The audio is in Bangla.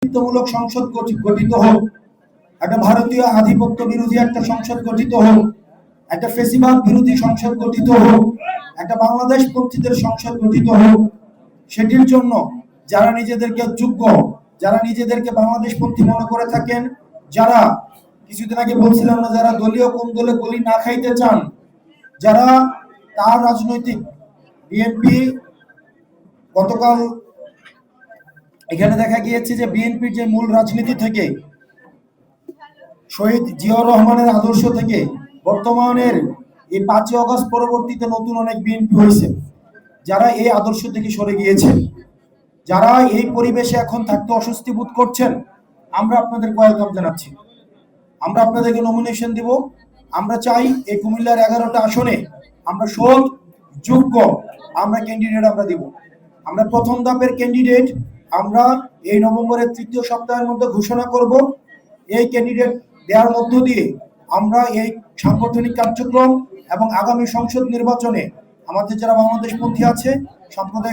পুনরাবৃত্তিমূলক সংসদ গঠিত হোক, একটা ভারতীয় আধিপত্য বিরোধী একটা সংসদ গঠিত হোক, একটা ফেসিবাদ বিরোধী সংসদ গঠিত হোক, একটা বাংলাদেশ পন্থীদের সংসদ গঠিত হোক। সেটির জন্য যারা নিজেদেরকে যোগ্য, যারা নিজেদেরকে বাংলাদেশ পন্থী মনে করে থাকেন, যারা কিছুদিন আগে বলছিলাম না, যারা দলীয় কোন দলে গলি না খাইতে চান, যারা তার রাজনৈতিক বিএনপি, গতকাল এখানে দেখা গিয়েছে যে বিএনপির যে মূল রাজনীতি থেকে, শহীদ জিয়াউর রহমানের আদর্শ থেকে বর্তমানের এই 5ই আগস্ট পরবর্তীতে নতুন অনেক বিএনপি হয়েছে, যারা এই আদর্শ থেকে সরে গিয়েছে, যারা এই পরিবেশে এখন থাকতে অস্বস্তি বোধ করছেন, আমরা আপনাদের ওয়েলকাম জানাচ্ছি। আমরা আপনাদেরকে নমিনেশন দিব। আমরা চাই এই কুমিল্লার 11টা আসনে আমরা সৎ যোগ্য আমরা ক্যান্ডিডেট আমরা দিব। আমরা প্রথম ধাপের ক্যান্ডিডেট আমরা এই নভেম্বরের 3য় সপ্তাহের মধ্যে ঘোষণা করব। এই ক্যান্ডিডেট দেওয়ার মধ্য দিয়ে আমরা এই সাংগঠনিক কার্যক্রম এবং আগামী সংসদ নির্বাচনে আমাদের যারা বাংলাদেশ পন্থী আছে, সাম্প্রদায়িক